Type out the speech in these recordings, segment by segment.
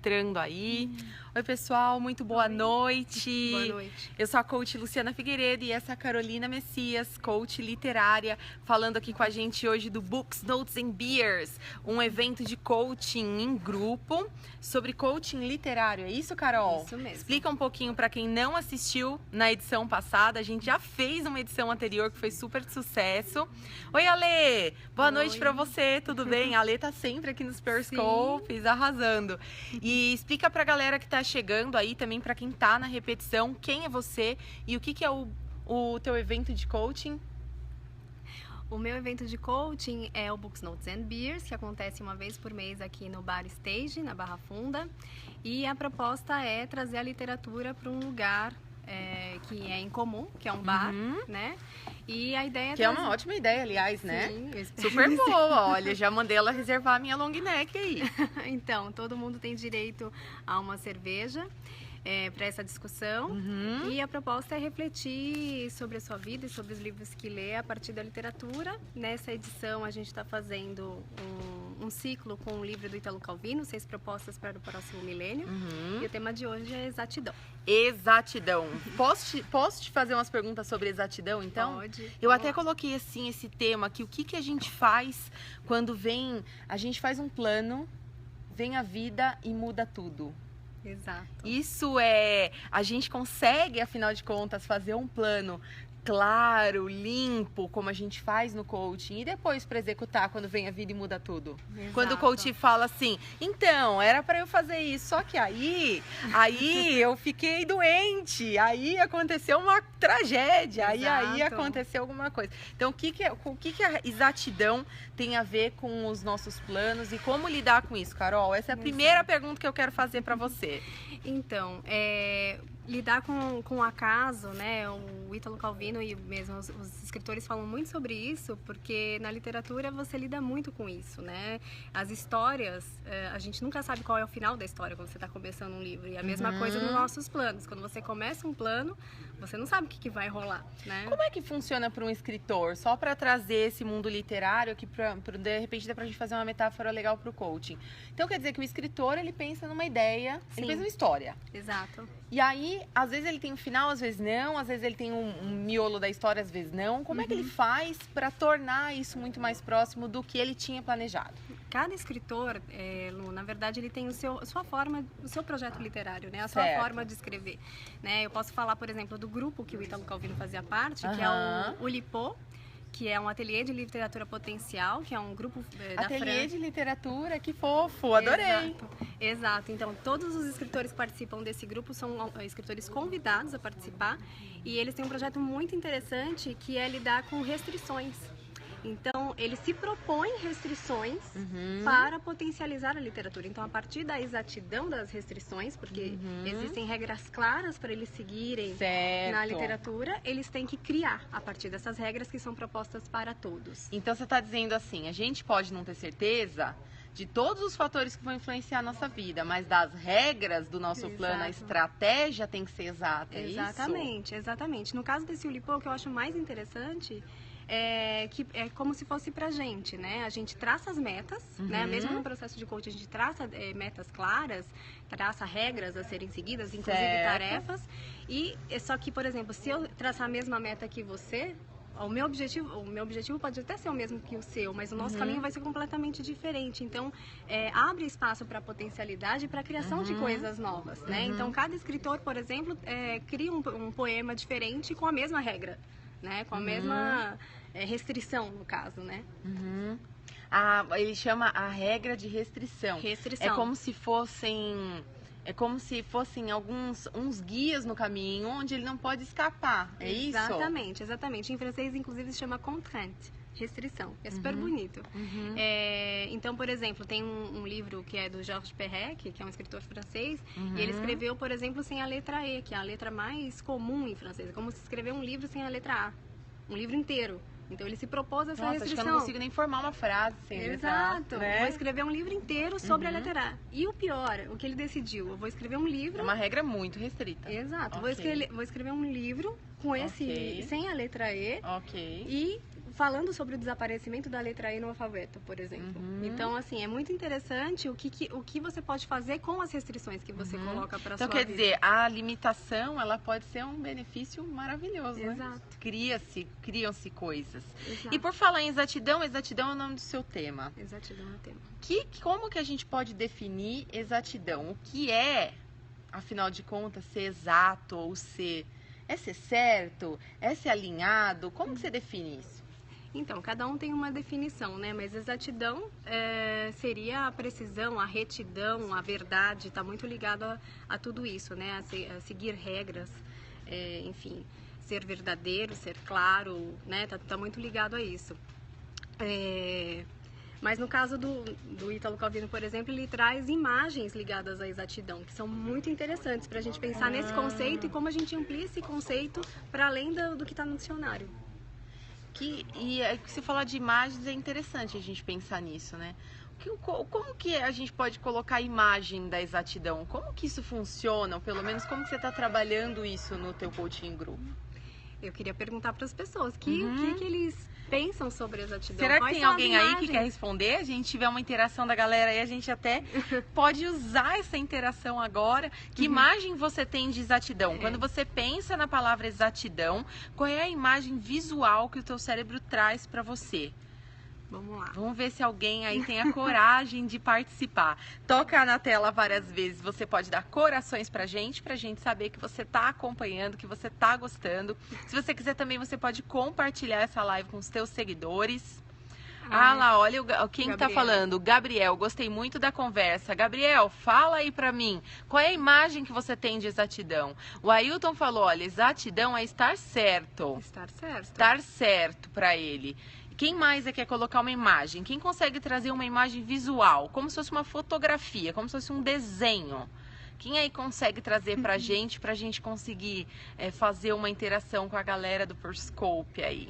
entrando aí. Oi, pessoal, muito boa noite. Boa noite. Eu sou a coach Luciana Figueiredo e essa é a Carolina Messias, coach literária, falando aqui com a gente hoje do Books, Notes and Beers, um evento de coaching em grupo sobre coaching literário. É isso, Carol? Isso mesmo. Explica um pouquinho para quem não assistiu na edição passada. A gente já fez uma edição anterior que foi super de sucesso. Oi, Ale! Boa noite para você, tudo bem? A Ale tá sempre aqui nos Periscopes, arrasando. E explica pra galera que tá chegando aí também, para quem tá na repetição, quem é você e o que é o teu evento de coaching? O meu evento de coaching é o Books, Notes and Beers, que acontece uma vez por mês aqui no Bar Stage, na Barra Funda. E a proposta é trazer a literatura para um lugar que é em comum, que é um bar, né? E a ideia Que é uma ótima ideia, aliás, né? Sim, eu espero. Super boa, olha, já mandei ela reservar a minha long neck aí. Então, todo mundo tem direito a uma cerveja para essa discussão. E a proposta é refletir sobre a sua vida e sobre os livros que lê a partir da literatura. Nessa edição, a gente está fazendo um ciclo com o livro do Ítalo Calvino, 6 propostas para o próximo milênio. E o tema de hoje é exatidão. Exatidão. Posso te fazer umas perguntas sobre exatidão, então? Pode. Eu até coloquei assim esse tema aqui, o que a gente faz quando a gente faz um plano, vem a vida e muda tudo. Exato. Isso a gente consegue, afinal de contas, fazer um plano claro, limpo, como a gente faz no coaching, e depois para executar quando vem a vida e muda tudo. Exato. Quando o coach fala assim, então, era para eu fazer isso, só que aí eu fiquei doente, aí aconteceu uma tragédia, aí aconteceu alguma coisa. Então, o que a exatidão tem a ver com os nossos planos e como lidar com isso, Carol? Essa é a primeira pergunta que eu quero fazer para você. Então, lidar com o acaso, né? O Ítalo Calvino e mesmo os escritores falam muito sobre isso, porque na literatura você lida muito com isso, né? As histórias, a gente nunca sabe qual é o final da história quando você está começando um livro. E a mesma coisa nos nossos planos. Quando você começa um plano, você não sabe o que vai rolar, né? Como é que funciona para um escritor? Só para trazer esse mundo literário aqui, de repente dá pra gente fazer uma metáfora legal para o coaching. Então quer dizer que o escritor, ele pensa numa ideia, ele pensa numa história. Exato. E aí, às vezes ele tem um final, às vezes não, às vezes ele tem um miolo da história, às vezes não. Como é que ele faz para tornar isso muito mais próximo do que ele tinha planejado? Cada escritor, Lu, na verdade, ele tem sua forma, o seu projeto literário, né? A sua forma de escrever, né? Eu posso falar, por exemplo, do grupo que o Ítalo Calvino fazia parte, que é o Lipô, que é um ateliê de literatura potencial, que é um grupo da França. Ateliê de literatura, que fofo, adorei. Exato. Então, todos os escritores que participam desse grupo são escritores convidados a participar, e eles têm um projeto muito interessante que é lidar com restrições. Então, eles se propõem restrições para potencializar a literatura. Então, a partir da exatidão das restrições, porque existem regras claras para eles seguirem na literatura, eles têm que criar a partir dessas regras que são propostas para todos. Então, você está dizendo assim, a gente pode não ter certeza de todos os fatores que vão influenciar a nossa vida, mas das regras do nosso plano, a estratégia tem que ser exata, é isso? Exatamente. No caso desse Ulipô, o que eu acho mais interessante que é como se fosse pra gente, né? A gente traça as metas, né? Mesmo no processo de coaching, a gente traça metas claras, traça regras a serem seguidas, inclusive tarefas. E só que, por exemplo, se eu traçar a mesma meta que você, o meu objetivo pode até ser o mesmo que o seu, mas o nosso caminho vai ser completamente diferente. Então, abre espaço para potencialidade e para criação de coisas novas, né? Então, cada escritor, por exemplo, cria um poema diferente com a mesma regra, né? Com a mesma restrição, no caso, né? Ele chama a regra de restrição. É como se fossem uns guias no caminho onde ele não pode escapar, é isso? Exatamente. Em francês, inclusive, se chama contrainte, restrição. É super bonito. Então, por exemplo, tem um livro que é do Georges Perec, que é um escritor francês, e ele escreveu, por exemplo, sem a letra E, que é a letra mais comum em francês. É como se escrever um livro sem a letra A, um livro inteiro. Então ele se propôs essa restrição. Acho que eu não consigo nem formar uma frase sem Exato. Né? Vou escrever um livro inteiro sobre a letra A. E o pior, o que ele decidiu? Eu vou escrever um livro... É uma regra muito restrita. Exato. Okay. Vou escrever um livro com esse sem a letra E. Ok. E falando sobre o desaparecimento da letra E no alfabeto, por exemplo. Então, assim, é muito interessante o que você pode fazer com as restrições que você coloca para sua vida. Então, quer dizer, a limitação, ela pode ser um benefício maravilhoso, Exato. né? Criam-se coisas. Exato. E por falar em exatidão, exatidão é o nome do seu tema. Exatidão é o tema. Como que a gente pode definir exatidão? O que é, afinal de contas, ser exato ou ser... É ser certo? É ser alinhado? Como que você define isso? Então, cada um tem uma definição, né? Mas exatidão seria a precisão, a retidão, a verdade, está muito ligado a tudo isso, né? A seguir regras, enfim, ser verdadeiro, ser claro, né? Tá muito ligado a isso. Mas no caso do Ítalo Calvino, por exemplo, ele traz imagens ligadas à exatidão, que são muito interessantes para a gente pensar nesse conceito e como a gente amplia esse conceito para além do que está no dicionário. Se falar de imagens, é interessante a gente pensar nisso, né? Como que a gente pode colocar a imagem da exatidão? Como que isso funciona? Ou pelo menos como que você está trabalhando isso no teu coaching group? Eu queria perguntar para as pessoas o que eles pensam sobre exatidão. Será que Quais tem são as alguém aí que imagens? quer responder? A gente tiver uma interação da galera aí, a gente até pode usar essa interação agora. Que imagem você tem de exatidão? Quando você pensa na palavra exatidão, qual é a imagem visual que o teu cérebro traz para você? Vamos lá. Vamos ver se alguém aí tem a coragem de participar. Toca na tela várias vezes. Você pode dar corações pra gente saber que você tá acompanhando, que você tá gostando. Se você quiser também, você pode compartilhar essa live com os teus seguidores. Lá, olha quem Gabriel. tá falando. Gabriel, gostei muito da conversa. Gabriel, fala aí pra mim. Qual é a imagem que você tem de exatidão? O Ailton falou, olha, exatidão é estar certo. Estar certo. Estar certo pra ele. Quem mais quer colocar uma imagem? Quem consegue trazer uma imagem visual? Como se fosse uma fotografia, como se fosse um desenho. Quem aí consegue trazer pra gente conseguir fazer uma interação com a galera do Periscope aí?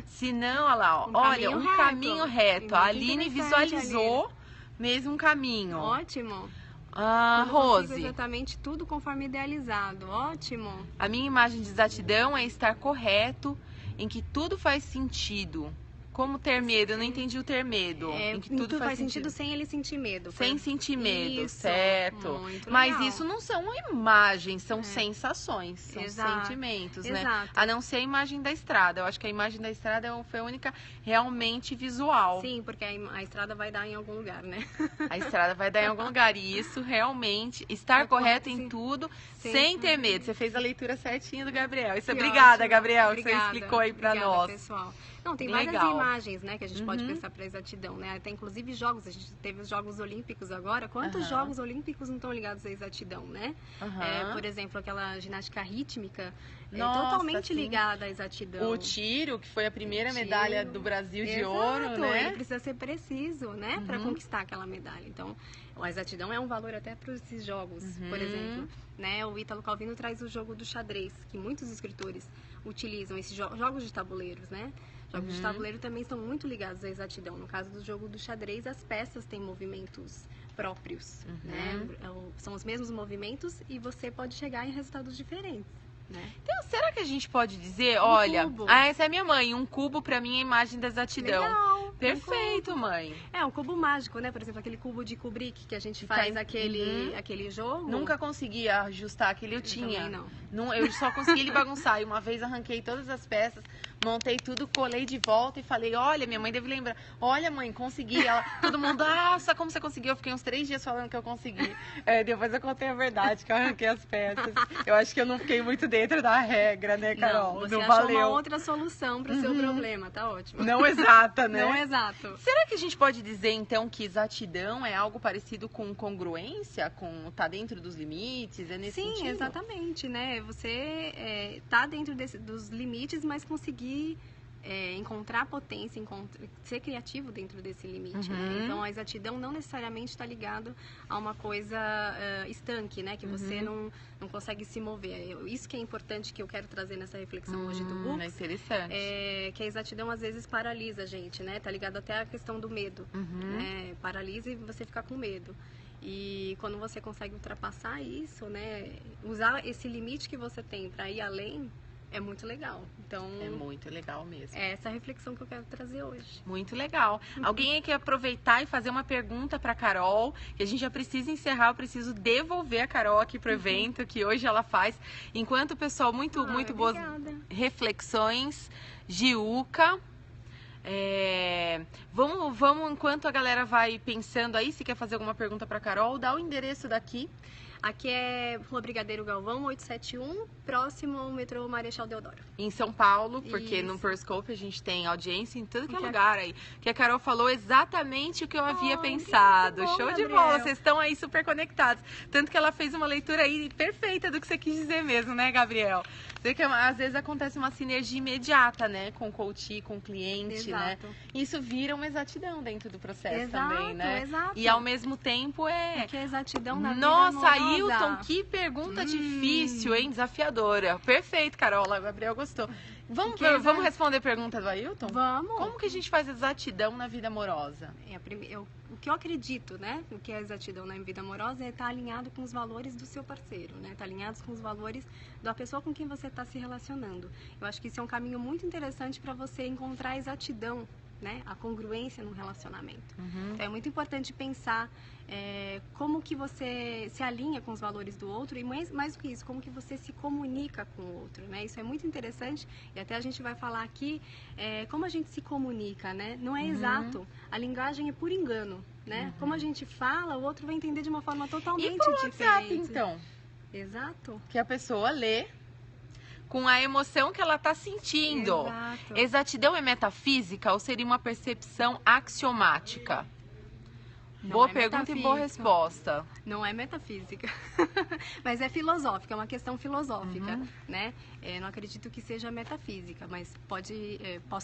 Se não, olha lá, olha, caminho reto. A Aline visualizou mesmo um caminho. Ótimo. Rose. Exatamente tudo conforme idealizado. Ótimo. A minha imagem de exatidão é estar correto, em que tudo faz sentido. Como ter medo? Eu não entendi o ter medo. Em que tudo faz sentido sem ele sentir medo. Sem sentir medo, isso, certo. Muito Mas legal. isso não são imagens, são sensações, são sentimentos, né? Exato. A não ser a imagem da estrada. Eu acho que a imagem da estrada foi a única realmente visual. Sim, porque a estrada vai dar em algum lugar, né? A estrada vai dar em algum lugar. E isso realmente, estar correto em tudo, sem ter medo. Você fez a leitura certinha do Gabriel. Obrigada, ótimo. Gabriel, Obrigada. que você explicou aí pra nós. Pessoal. Não, tem Legal. várias imagens, né, que a gente pode pensar para exatidão, né? Tem inclusive jogos, a gente teve os Jogos Olímpicos agora. Quantos Jogos Olímpicos não estão ligados à exatidão, né? Por exemplo, aquela ginástica rítmica totalmente ligada à exatidão. O tiro, que foi a primeira medalha do Brasil de ouro, né? Ele precisa ser preciso, né, para conquistar aquela medalha. Então, a exatidão é um valor até para esses jogos, por exemplo. Né? O Ítalo Calvino traz o jogo do xadrez, que muitos escritores utilizam, esses jogos de tabuleiros, né? Jogos de tabuleiro também estão muito ligados à exatidão. No caso do jogo do xadrez, as peças têm movimentos próprios, né? São os mesmos movimentos e você pode chegar em resultados diferentes, né? Então, será que a gente pode dizer, Um olha, cubo. essa é a minha mãe, um cubo pra mim é a imagem da exatidão. Legal. Perfeito, mãe. É um cubo mágico, né? Por exemplo, aquele cubo de Kubrick que a gente faz aquele jogo. Nunca consegui ajustar aquele, eu tinha. Também não. Eu só consegui ele bagunçar. E uma vez arranquei todas as peças, montei tudo, colei de volta e falei, olha, minha mãe deve lembrar. Olha, mãe, consegui. Todo mundo, nossa, como você conseguiu? Eu fiquei uns 3 dias falando que eu consegui. Depois eu contei a verdade, que eu arranquei as peças. Eu acho que eu não fiquei muito dentro da regra, né, Carol? Você achou valeu. uma outra solução para o seu problema, tá ótimo. Não exata, né? Não exato. Será que a gente pode dizer, então, que exatidão é algo parecido com congruência? Tá dentro dos limites? É nesse sentido? Sim, exatamente, né? Você tá dentro dos limites, mas conseguir encontrar potência, ser criativo dentro desse limite, né? Então, a exatidão não necessariamente está ligado a uma coisa estanque, né? Que você não consegue se mover. Isso que é importante, que eu quero trazer nessa reflexão hoje do Books. É interessante. Que a exatidão, às vezes, paralisa a gente, né? Tá ligado até à questão do medo, né? Paralisa e você fica com medo. E quando você consegue ultrapassar isso, né? Usar esse limite que você tem para ir além, é muito legal. Então, É muito legal mesmo. é essa reflexão que eu quero trazer hoje. Muito legal. Alguém aí quer aproveitar e fazer uma pergunta para Carol, que a gente já precisa encerrar, eu preciso devolver a Carol aqui pro evento, que hoje ela faz. Enquanto o pessoal, muito boas reflexões. Giuca. Vamos, enquanto a galera vai pensando aí, se quer fazer alguma pergunta para Carol, dá o endereço daqui. Aqui é Rua Brigadeiro Galvão, 871, próximo ao metrô Marechal Deodoro. Em São Paulo, porque Isso. no Periscope a gente tem audiência em tudo que é lugar aí. Que a Carol falou exatamente o que eu havia pensado. bom, Show de Gabriel. bola, vocês estão aí super conectados. Tanto que ela fez uma leitura aí perfeita do que você quis dizer mesmo, né, Gabriel? Você que às vezes acontece uma sinergia imediata, né, com o coach, com o cliente, Exato. né? Isso vira uma exatidão dentro do processo Exato, também, né? exato. E ao mesmo tempo Porque a exatidão na vida Nossa, amorosa. Ailton, que pergunta difícil, hein? Desafiadora. Perfeito, Carol. O Gabriel gostou. Vamos responder a pergunta do Ailton? Vamos. Como que a gente faz exatidão na vida amorosa? O que eu acredito, né? O que é exatidão na vida amorosa é estar alinhado com os valores do seu parceiro, né? Estar alinhado com os valores da pessoa com quem você está se relacionando. Eu acho que isso é um caminho muito interessante para você encontrar a exatidão, né? A congruência no relacionamento. Então é muito importante pensar como que você se alinha com os valores do outro e mais do que isso, como que você se comunica com o outro, né? Isso é muito interessante e até a gente vai falar aqui como a gente se comunica, né? Não é exato, a linguagem é por engano, né? Como a gente fala, o outro vai entender de uma forma totalmente E por diferente. WhatsApp, então? Exato. Que a pessoa lê com a emoção que ela está sentindo. Exato. Exatidão é metafísica ou seria uma percepção axiomática? Não Boa é pergunta e boa metafísica. resposta. Não é metafísica, mas é filosófica, é uma questão filosófica, né? Não acredito que seja metafísica, mas posso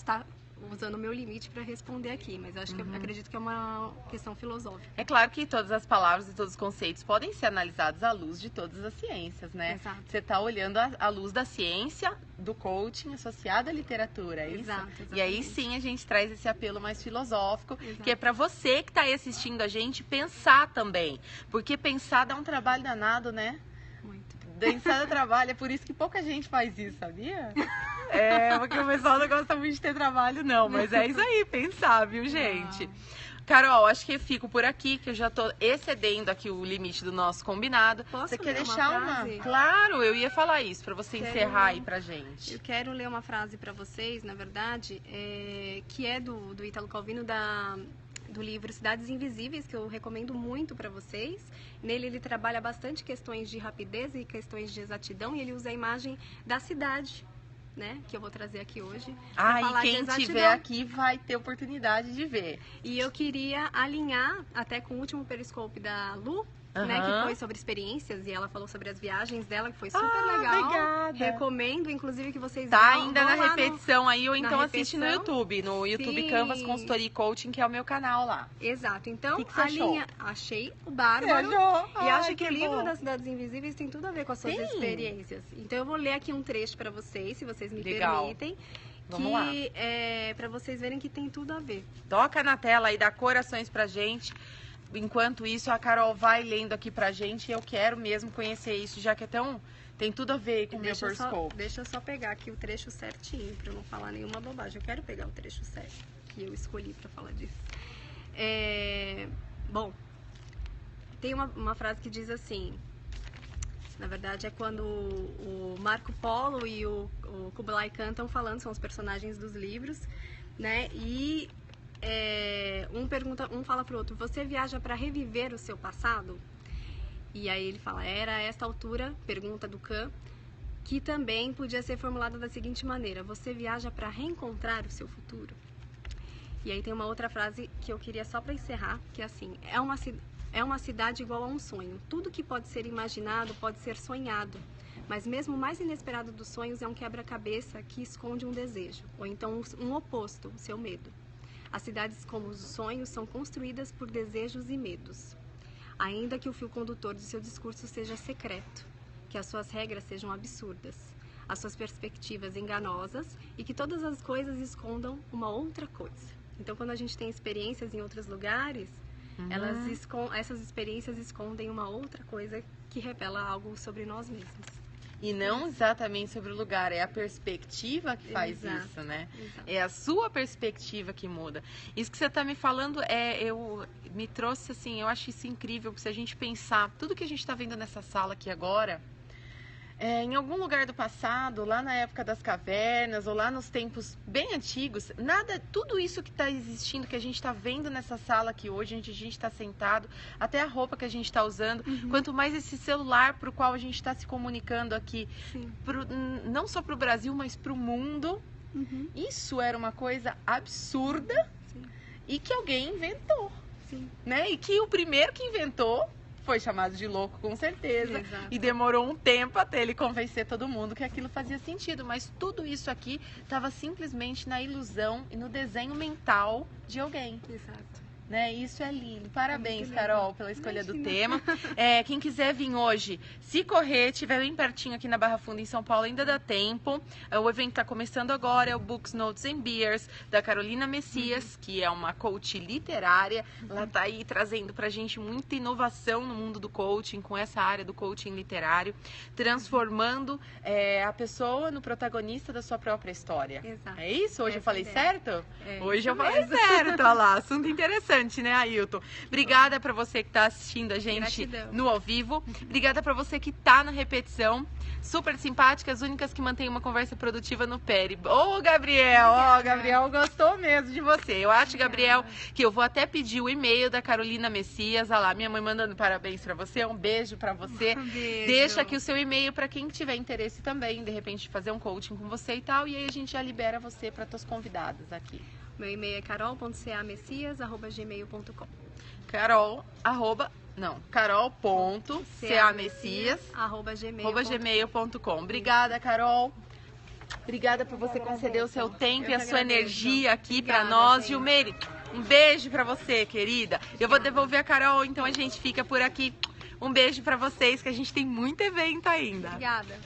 estar usando o meu limite para responder aqui, mas acho que eu acredito que é uma questão filosófica. É claro que todas as palavras e todos os conceitos podem ser analisados à luz de todas as ciências, né? Exato. Você está olhando à luz da ciência, do coaching associado à literatura, é isso? Exato, E aí exatamente. sim a gente traz esse apelo mais filosófico, Exato. que é para você que está aí assistindo a gente pensar também. Porque pensar dá um trabalho danado, né? Muito. Pensar dá trabalho, é por isso que pouca gente faz isso, sabia? Porque o pessoal não gosta muito de ter trabalho, não. Mas é isso aí, pensar, viu, gente? Carol, acho que eu fico por aqui, que eu já tô excedendo aqui o limite do nosso combinado. Posso você quer ler uma deixar uma? frase? Claro, eu ia falar isso, pra você Quero- encerrar aí pra gente. Eu quero ler uma frase para vocês, na verdade, que é do Ítalo Calvino, do livro Cidades Invisíveis, que eu recomendo muito para vocês. Nele ele trabalha bastante questões de rapidez e questões de exatidão, e ele usa a imagem da cidade, né, que eu vou trazer aqui hoje. pra falar E de quem exatidão. estiver aqui vai ter oportunidade de ver. E eu queria alinhar até com o último Periscope da Lu, né, que foi sobre experiências, e ela falou sobre as viagens dela, que foi super legal. Obrigada. Recomendo, inclusive, que vocês Tá vão ainda lá na repetição aí, ou na então assiste no repetição. YouTube. No YouTube Sim. Canvas Consultoria e Coaching, que é o meu canal lá. Exato, então Que você a achou? linha, achei o bárbaro. E acho que o livro das Cidades Invisíveis tem tudo a ver com as suas Tem. experiências. Então eu vou ler aqui um trecho para vocês, se vocês me Legal. permitem. Vamos lá. Que é para vocês verem que tem tudo a ver. Toca na tela aí, dá corações pra gente. Enquanto isso, a Carol vai lendo aqui pra gente. E eu quero mesmo conhecer isso, já que tem tudo a ver com o meu Periscope. Deixa eu só pegar aqui o trecho certinho, para eu não falar nenhuma bobagem. Eu quero pegar o trecho certo que eu escolhi para falar disso. Bom, tem uma frase que diz assim. Na verdade, é quando o Marco Polo e o Kublai Khan estão falando, são os personagens dos livros, né? E um fala pro outro: você viaja para reviver o seu passado? E aí ele fala: era a esta altura, pergunta do Khan, que também podia ser formulada da seguinte maneira: você viaja para reencontrar o seu futuro? E aí tem uma outra frase que eu queria só para encerrar, que é assim: é uma cidade igual a um sonho. Tudo que pode ser imaginado pode ser sonhado. Mas mesmo o mais inesperado dos sonhos é um quebra-cabeça que esconde um desejo, ou então um oposto, o seu medo. As cidades como os sonhos são construídas por desejos e medos. Ainda que o fio condutor do seu discurso seja secreto, que as suas regras sejam absurdas, as suas perspectivas enganosas e que todas as coisas escondam uma outra coisa. Então, quando a gente tem experiências em outros lugares, essas experiências escondem uma outra coisa que revela algo sobre nós mesmos. E não exatamente sobre o lugar, é a perspectiva que faz isso, né? Exato. É a sua perspectiva que muda. Isso que você está me falando, me trouxe assim, eu acho isso incrível, porque se a gente pensar, tudo que a gente está vendo nessa sala aqui agora, em algum lugar do passado, lá na época das cavernas, ou lá nos tempos bem antigos, tudo isso que está existindo, que a gente está vendo nessa sala aqui hoje, onde a gente está sentado, até a roupa que a gente está usando, quanto mais esse celular para o qual a gente está se comunicando aqui, não só para o Brasil, mas para o mundo, isso era uma coisa absurda e que alguém inventou, né? E que o primeiro que inventou foi chamado de louco, com certeza. Exato. E demorou um tempo até ele convencer todo mundo que aquilo fazia sentido. Mas tudo isso aqui estava simplesmente na ilusão e no desenho mental de alguém. Exato. Né? Isso é lindo. Parabéns, lindo. Carol, pela escolha do Imagina. tema. Quem quiser vir hoje, se correr, estiver bem pertinho aqui na Barra Funda, em São Paulo, ainda dá tempo. O evento está começando agora, é o Books, Notes and Beers, da Carolina Messias, que é uma coach literária. Ela está aí trazendo pra gente muita inovação no mundo do coaching, com essa área do coaching literário, transformando a pessoa no protagonista da sua própria história. Exato. É isso? Hoje eu Essa falei ideia. certo? Hoje isso eu falei mesmo. certo, olha lá, assunto interessante, né, Ailton? Obrigada pra você que tá assistindo a gente Gratidão. no ao vivo. Obrigada pra você que tá na repetição. Super simpáticas, únicas que mantêm uma conversa produtiva no Peri. Ô, Gabriel, Gabriel gostou mesmo de você. Eu acho, Gabriel, que eu vou até pedir o e-mail da Carolina Messias. Olha lá, minha mãe mandando parabéns pra você. Um beijo pra você. Um beijo. Deixa aqui o seu e-mail pra quem tiver interesse também, de repente, fazer um coaching com você e tal. E aí a gente já libera você pra tuas convidadas aqui. Meu e-mail é carol.camessias@gmail.com. carol.camessias@gmail.com. Obrigada, Carol. Obrigada por você conceder o seu tempo e a sua energia aqui para nós. Gilmeire, um beijo para você, querida. Eu vou devolver a Carol, então a gente fica por aqui. Um beijo para vocês, que a gente tem muito evento ainda. Obrigada.